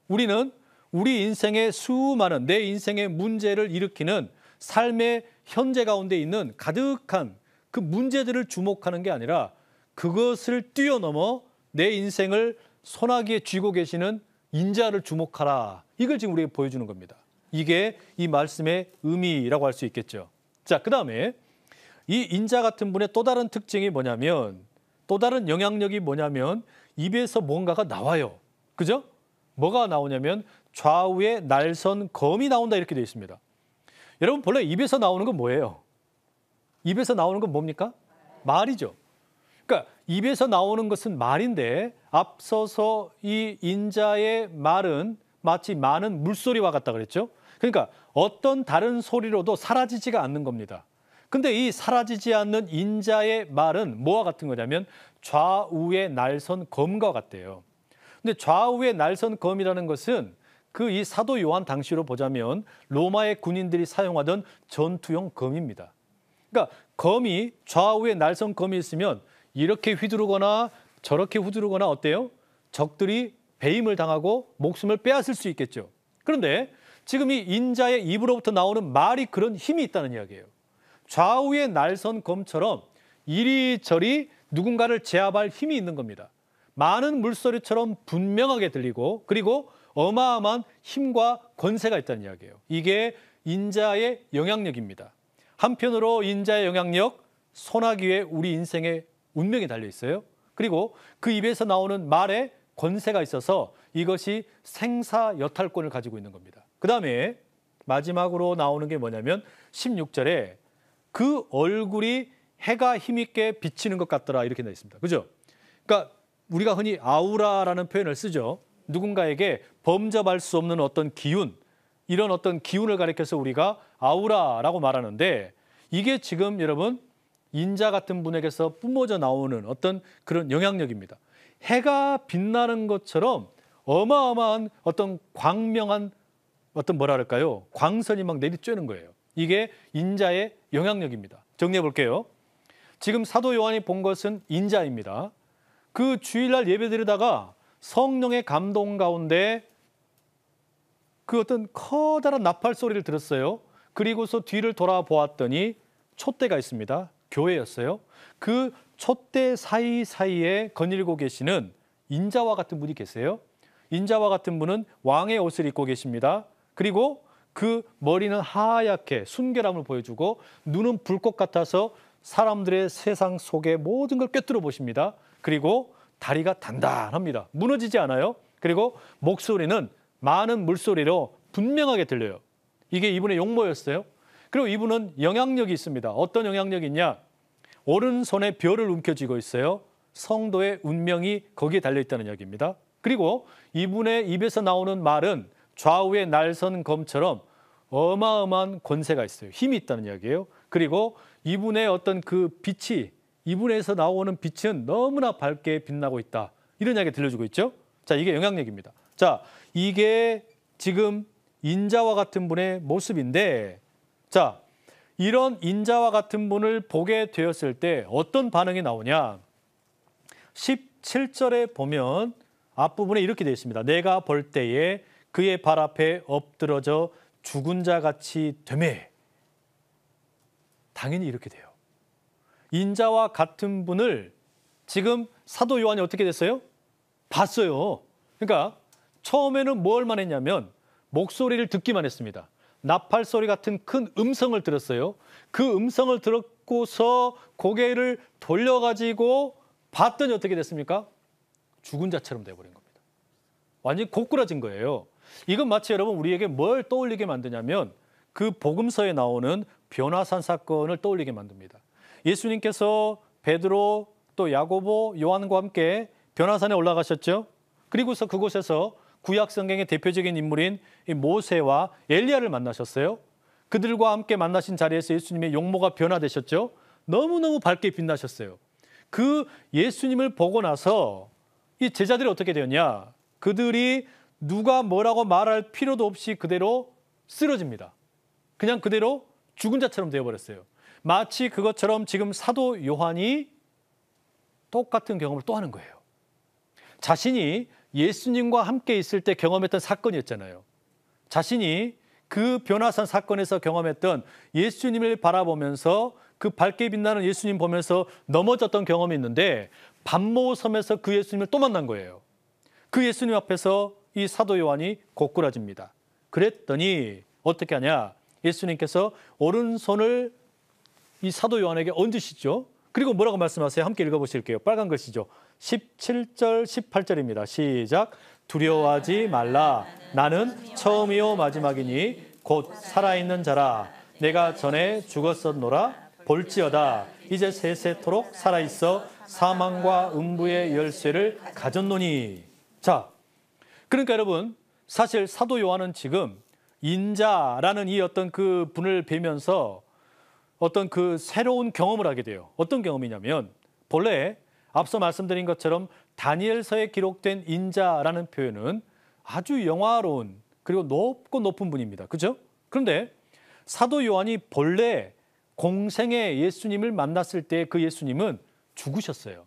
우리는 우리 인생의 수많은, 내 인생의 문제를 일으키는 삶의 현재 가운데 있는 가득한 그 문제들을 주목하는 게 아니라 그것을 뛰어넘어 내 인생을 소나기에 쥐고 계시는 인자를 주목하라. 이걸 지금 우리에게 보여주는 겁니다. 이게 이 말씀의 의미라고 할 수 있겠죠. 자, 그 다음에 이 인자 같은 분의 또 다른 특징이 뭐냐면, 또 다른 영향력이 뭐냐면 입에서 뭔가가 나와요. 그죠? 뭐가 나오냐면 좌우에 날선 검이 나온다 이렇게 되어 있습니다. 여러분, 본래 입에서 나오는 건 뭐예요? 입에서 나오는 건 뭡니까? 말이죠. 그러니까 입에서 나오는 것은 말인데 앞서서 이 인자의 말은 마치 많은 물소리와 같다 그랬죠. 그러니까 어떤 다른 소리로도 사라지지가 않는 겁니다. 근데 이 사라지지 않는 인자의 말은 뭐와 같은 거냐면 좌우에 날선 검과 같대요. 근데 좌우에 날선 검이라는 것은 그 이 사도 요한 당시로 보자면 로마의 군인들이 사용하던 전투용 검입니다. 그러니까 검이, 좌우에 날선 검이 있으면 이렇게 휘두르거나 저렇게 휘두르거나 어때요? 적들이 배임을 당하고 목숨을 빼앗을 수 있겠죠. 그런데 지금 이 인자의 입으로부터 나오는 말이 그런 힘이 있다는 이야기예요. 좌우에 날선 검처럼 이리저리 누군가를 제압할 힘이 있는 겁니다. 많은 물소리처럼 분명하게 들리고 그리고 어마어마한 힘과 권세가 있다는 이야기예요. 이게 인자의 영향력입니다. 한편으로 인자의 영향력, 소나기에 우리 인생의 운명이 달려 있어요. 그리고 그 입에서 나오는 말에 권세가 있어서 이것이 생사여탈권을 가지고 있는 겁니다. 그 다음에 마지막으로 나오는 게 뭐냐면 16절에 그 얼굴이 해가 힘있게 비치는 것 같더라 이렇게 되어 있습니다. 그죠? 그러니까 우리가 흔히 아우라라는 표현을 쓰죠. 누군가에게 범접할 수 없는 어떤 기운, 이런 어떤 기운을 가리켜서 우리가 아우라라고 말하는데 이게 지금 여러분 인자 같은 분에게서 뿜어져 나오는 어떤 그런 영향력입니다. 해가 빛나는 것처럼 어마어마한 어떤 광명한 어떤 뭐라 그럴까요? 광선이 막 내리쬐는 거예요. 이게 인자의 영향력입니다. 정리해 볼게요. 지금 사도 요한이 본 것은 인자입니다. 그 주일날 예배드리다가 성령의 감동 가운데 그 어떤 커다란 나팔 소리를 들었어요. 그리고서 뒤를 돌아보았더니 촛대가 있습니다. 교회였어요. 그 촛대 사이사이에 거닐고 계시는 인자와 같은 분이 계세요. 인자와 같은 분은 왕의 옷을 입고 계십니다. 그리고 그 머리는 하얗게 순결함을 보여주고 눈은 불꽃 같아서 사람들의 세상 속의 모든 걸 꿰뚫어 보십니다. 그리고 다리가 단단합니다. 무너지지 않아요. 그리고 목소리는 많은 물소리로 분명하게 들려요. 이게 이분의 용모였어요. 그리고 이분은 영향력이 있습니다. 어떤 영향력이 있냐? 오른손에 별을 움켜쥐고 있어요. 성도의 운명이 거기에 달려있다는 이야기입니다. 그리고 이분의 입에서 나오는 말은 좌우의 날선 검처럼 어마어마한 권세가 있어요. 힘이 있다는 이야기예요. 그리고 이분의 어떤 그 빛이, 이분에서 나오는 빛은 너무나 밝게 빛나고 있다. 이런 이야기 들려주고 있죠. 자, 이게 영향력입니다. 자, 이게 지금 인자와 같은 분의 모습인데, 자, 이런 인자와 같은 분을 보게 되었을 때 어떤 반응이 나오냐? 17절에 보면 앞부분에 이렇게 되어 있습니다. 내가 볼 때에 그의 발 앞에 엎드러져 죽은 자 같이 되매. 당연히 이렇게 돼요. 인자와 같은 분을 지금 사도 요한이 어떻게 됐어요? 봤어요. 그러니까 처음에는 뭘 했냐면 목소리를 듣기만 했습니다. 나팔 소리 같은 큰 음성을 들었어요. 그 음성을 듣고서 고개를 돌려가지고 봤더니 어떻게 됐습니까? 죽은 자처럼 돼버린 겁니다. 완전히 고꾸라진 거예요. 이건 마치 여러분 우리에게 뭘 떠올리게 만드냐면 그 복음서에 나오는 변화산 사건을 떠올리게 만듭니다. 예수님께서 베드로 또 야고보 요한과 함께 변화산에 올라가셨죠. 그리고서 그곳에서 구약 성경의 대표적인 인물인 모세와 엘리야를 만나셨어요. 그들과 함께 만나신 자리에서 예수님의 용모가 변화되셨죠. 너무너무 밝게 빛나셨어요. 그 예수님을 보고 나서 이 제자들이 어떻게 되었냐? 그들이 누가 뭐라고 말할 필요도 없이 그대로 쓰러집니다. 그냥 그대로 죽은 자처럼 되어버렸어요. 마치 그것처럼 지금 사도 요한이 똑같은 경험을 또 하는 거예요. 자신이 예수님과 함께 있을 때 경험했던 사건이었잖아요. 자신이 그 변화산 사건에서 경험했던 예수님을 바라보면서 그 밝게 빛나는 예수님 보면서 넘어졌던 경험이 있는데 반모섬에서 그 예수님을 또 만난 거예요. 그 예수님 앞에서 이 사도 요한이 고꾸라집니다. 그랬더니 어떻게 하냐? 예수님께서 오른손을 이 사도 요한에게 얹으시죠. 그리고 뭐라고 말씀하세요? 함께 읽어보실게요. 빨간 글씨죠. 17절, 18절입니다. 시작. 두려워하지 말라. 나는 처음이요 마지막이니 곧 살아있는 자라. 내가 전에 죽었었노라. 볼지어다. 이제 세세토록 살아있어 사망과 음부의 열쇠를 가졌노니. 자, 그러니까 여러분 사실 사도 요한은 지금 인자라는 이 어떤 그 분을 뵈면서 어떤 그 새로운 경험을 하게 돼요. 어떤 경험이냐면 본래 앞서 말씀드린 것처럼 다니엘서에 기록된 인자라는 표현은 아주 영화로운 그리고 높고 높은 분입니다. 그죠? 그런데 사도 요한이 본래 공생의 예수님을 만났을 때 그 예수님은 죽으셨어요.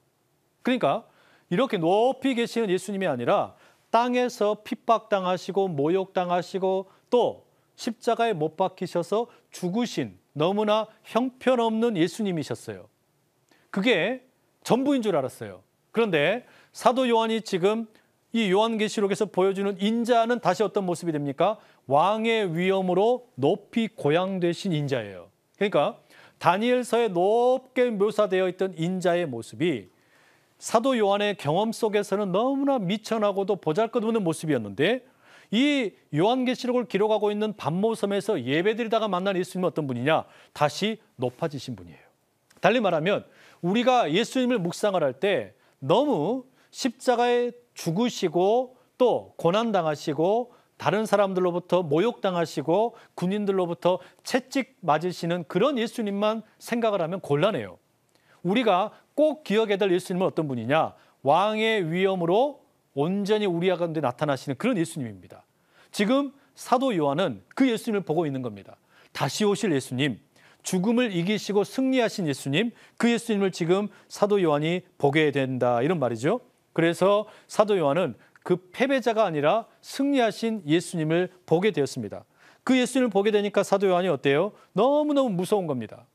그러니까 이렇게 높이 계시는 예수님이 아니라 땅에서 핍박당하시고 모욕당하시고 또 십자가에 못 박히셔서 죽으신 너무나 형편없는 예수님이셨어요. 그게 전부인 줄 알았어요. 그런데 사도 요한이 지금 이 요한계시록에서 보여주는 인자는 다시 어떤 모습이 됩니까? 왕의 위엄으로 높이 고양되신 인자예요. 그러니까 다니엘서에 높게 묘사되어 있던 인자의 모습이 사도 요한의 경험 속에서는 너무나 미천하고도 보잘것없는 모습이었는데 이 요한계시록을 기록하고 있는 반모섬에서 예배드리다가 만난 예수님은 어떤 분이냐? 다시 높아지신 분이에요. 달리 말하면 우리가 예수님을 묵상을 할 때 너무 십자가에 죽으시고 또 고난당하시고 다른 사람들로부터 모욕당하시고 군인들로부터 채찍 맞으시는 그런 예수님만 생각을 하면 곤란해요. 우리가 꼭 기억해야 될 예수님은 어떤 분이냐? 왕의 위엄으로 온전히 우리 가운데 나타나시는 그런 예수님입니다. 지금 사도 요한은 그 예수님을 보고 있는 겁니다. 다시 오실 예수님, 죽음을 이기시고 승리하신 예수님, 그 예수님을 지금 사도 요한이 보게 된다 이런 말이죠. 그래서 사도 요한은 그 패배자가 아니라 승리하신 예수님을 보게 되었습니다. 그 예수님을 보게 되니까 사도 요한이 어때요? 너무너무 무서운 겁니다.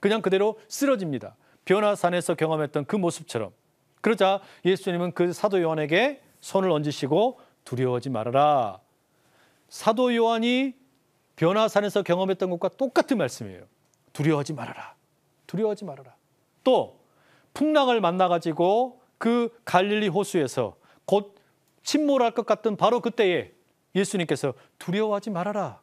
그냥 그대로 쓰러집니다. 변화산에서 경험했던 그 모습처럼. 그러자 예수님은 그 사도 요한에게 손을 얹으시고 두려워하지 말아라. 사도 요한이 변화산에서 경험했던 것과 똑같은 말씀이에요. 두려워하지 말아라. 두려워하지 말아라. 또 풍랑을 만나가지고 그 갈릴리 호수에서 곧 침몰할 것 같던 바로 그때에 예수님께서 두려워하지 말아라.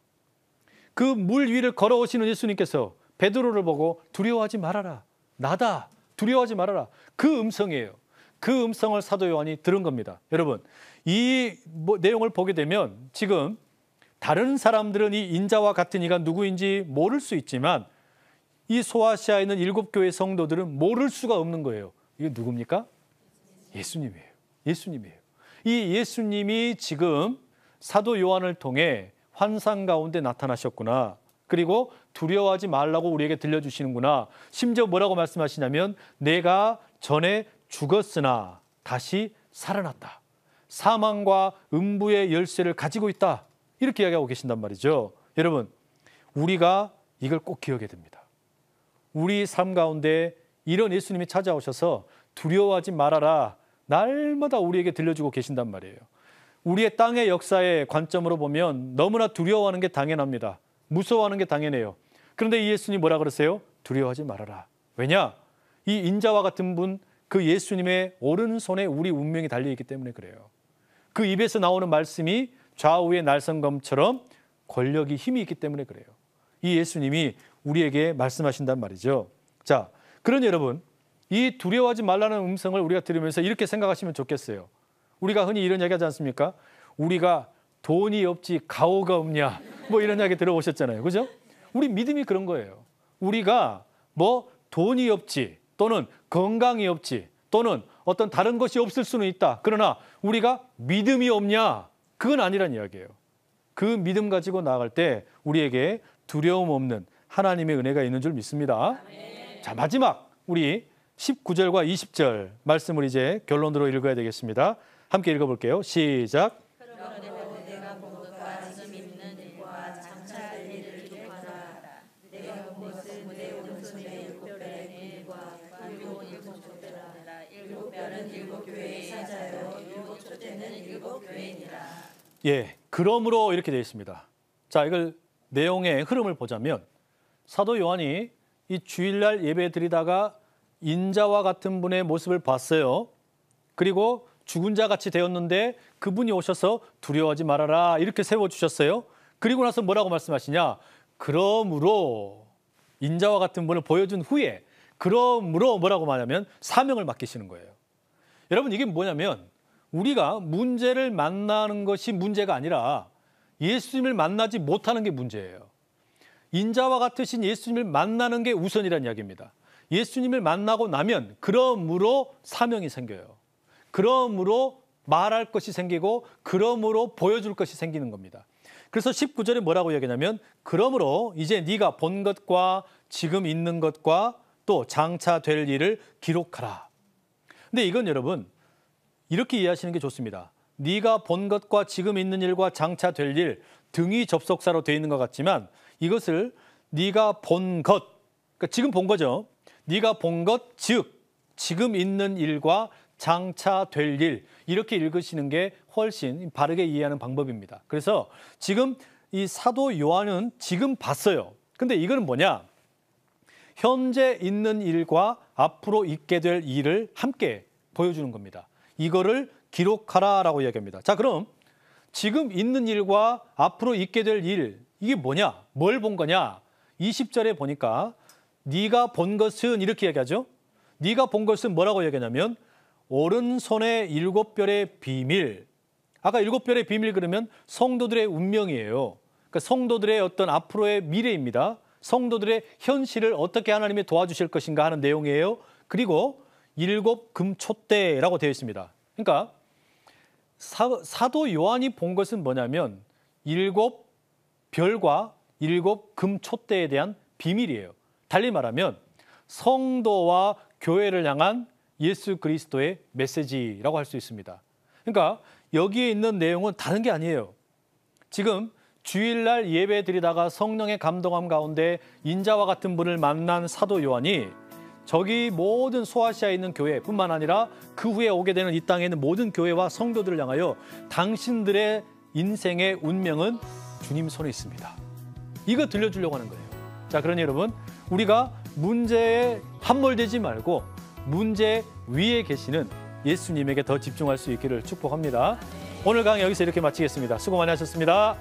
그 물 위를 걸어오시는 예수님께서 베드로를 보고 두려워하지 말아라. 나다. 두려워하지 말아라. 그 음성이에요. 그 음성을 사도 요한이 들은 겁니다. 여러분, 이 내용을 보게 되면 지금 다른 사람들은 이 인자와 같은 이가 누구인지 모를 수 있지만 이 소아시아에 있는 7교회 성도들은 모를 수가 없는 거예요. 이게 누굽니까? 예수님이에요. 예수님이에요. 이 예수님이 지금 사도 요한을 통해 환상 가운데 나타나셨구나. 그리고 두려워하지 말라고 우리에게 들려주시는구나. 심지어 뭐라고 말씀하시냐면 내가 전에 죽었으나 다시 살아났다. 사망과 음부의 열쇠를 가지고 있다. 이렇게 이야기하고 계신단 말이죠. 여러분, 우리가 이걸 꼭 기억해야 됩니다. 우리 삶 가운데 이런 예수님이 찾아오셔서 두려워하지 말아라. 날마다 우리에게 들려주고 계신단 말이에요. 우리의 땅의 역사의 관점으로 보면 너무나 두려워하는 게 당연합니다. 무서워하는 게 당연해요. 그런데 이 예수님이 뭐라 그러세요? 두려워하지 말아라. 왜냐? 이 인자와 같은 분, 그 예수님의 오른손에 우리 운명이 달려있기 때문에 그래요. 그 입에서 나오는 말씀이 좌우의 날성검처럼 권력이 힘이 있기 때문에 그래요. 이 예수님이 우리에게 말씀하신단 말이죠. 자, 그러니 여러분, 이 두려워하지 말라는 음성을 우리가 들으면서 이렇게 생각하시면 좋겠어요. 우리가 흔히 이런 이야기 하지 않습니까? 우리가 돈이 없지 가오가 없냐, 뭐 이런 이야기 들어보셨잖아요. 그죠? 우리 믿음이 그런 거예요. 우리가 뭐 돈이 없지 또는 건강이 없지 또는 어떤 다른 것이 없을 수는 있다. 그러나 우리가 믿음이 없냐? 그건 아니란 이야기예요. 그 믿음 가지고 나아갈 때 우리에게 두려움 없는 하나님의 은혜가 있는 줄 믿습니다. 자, 마지막 우리 19절과 20절 말씀을 이제 결론으로 읽어야 되겠습니다. 함께 읽어볼게요. 시작. 그러므로 내가 본 것과 지금 있는 일과 장차 될 일을 기록하라. 내가 본 것은 내 오른손에 7별의 일과 일곱 촛대라. 7별은 7교회의 사자요 7촛대는 7교회니라. 예, 그러므로 이렇게 되어 있습니다. 자, 이걸 내용의 흐름을 보자면 사도 요한이 이 주일날 예배 드리다가 인자와 같은 분의 모습을 봤어요. 그리고 죽은 자 같이 되었는데 그분이 오셔서 두려워하지 말아라 이렇게 세워주셨어요. 그리고 나서 뭐라고 말씀하시냐? 그러므로 인자와 같은 분을 보여준 후에 그러므로 뭐라고 말하냐면 사명을 맡기시는 거예요. 여러분, 이게 뭐냐면 우리가 문제를 만나는 것이 문제가 아니라 예수님을 만나지 못하는 게 문제예요. 인자와 같으신 예수님을 만나는 게 우선이라는 이야기입니다. 예수님을 만나고 나면 그러므로 사명이 생겨요. 그러므로 말할 것이 생기고 그러므로 보여줄 것이 생기는 겁니다. 그래서 19절에 뭐라고 이야기하냐면 그러므로 이제 네가 본 것과 지금 있는 것과 또 장차 될 일을 기록하라. 근데 이건 여러분 이렇게 이해하시는 게 좋습니다. 네가 본 것과 지금 있는 일과 장차 될 일 등이 접속사로 되어 있는 것 같지만 이것을 네가 본 것, 그러니까 지금 본 거죠. 네가 본 것, 즉 지금 있는 일과 장차 될 일 이렇게 읽으시는 게 훨씬 바르게 이해하는 방법입니다. 그래서 지금 이 사도 요한은 지금 봤어요. 근데 이거는 뭐냐? 현재 있는 일과 앞으로 있게 될 일을 함께 보여주는 겁니다. 이거를 기록하라라고 이야기합니다. 자, 그럼 지금 있는 일과 앞으로 있게 될 일, 이게 뭐냐? 뭘 본 거냐? 20절에 보니까 네가 본 것은 이렇게 이야기하죠. 네가 본 것은 뭐라고 이야기하냐면 오른손의 7별의 비밀. 아까 7별의 비밀 그러면 성도들의 운명이에요. 그러니까 성도들의 어떤 앞으로의 미래입니다. 성도들의 현실을 어떻게 하나님이 도와주실 것인가 하는 내용이에요. 그리고 7 금촛대라고 되어 있습니다. 그러니까 사도 요한이 본 것은 뭐냐면 7 별과 7 금촛대에 대한 비밀이에요. 달리 말하면 성도와 교회를 향한 예수 그리스도의 메시지라고 할 수 있습니다. 그러니까 여기에 있는 내용은 다른 게 아니에요. 지금 주일날 예배 드리다가 성령의 감동함 가운데 인자와 같은 분을 만난 사도 요한이 저기 모든 소아시아에 있는 교회뿐만 아니라 그 후에 오게 되는 이 땅에 있는 모든 교회와 성도들을 향하여 당신들의 인생의 운명은 주님 손에 있습니다. 이거 들려주려고 하는 거예요. 자, 그러니 여러분, 우리가 문제에 함몰되지 말고 문제 위에 계시는 예수님에게 더 집중할 수 있기를 축복합니다. 오늘 강의 여기서 이렇게 마치겠습니다. 수고 많이 하셨습니다.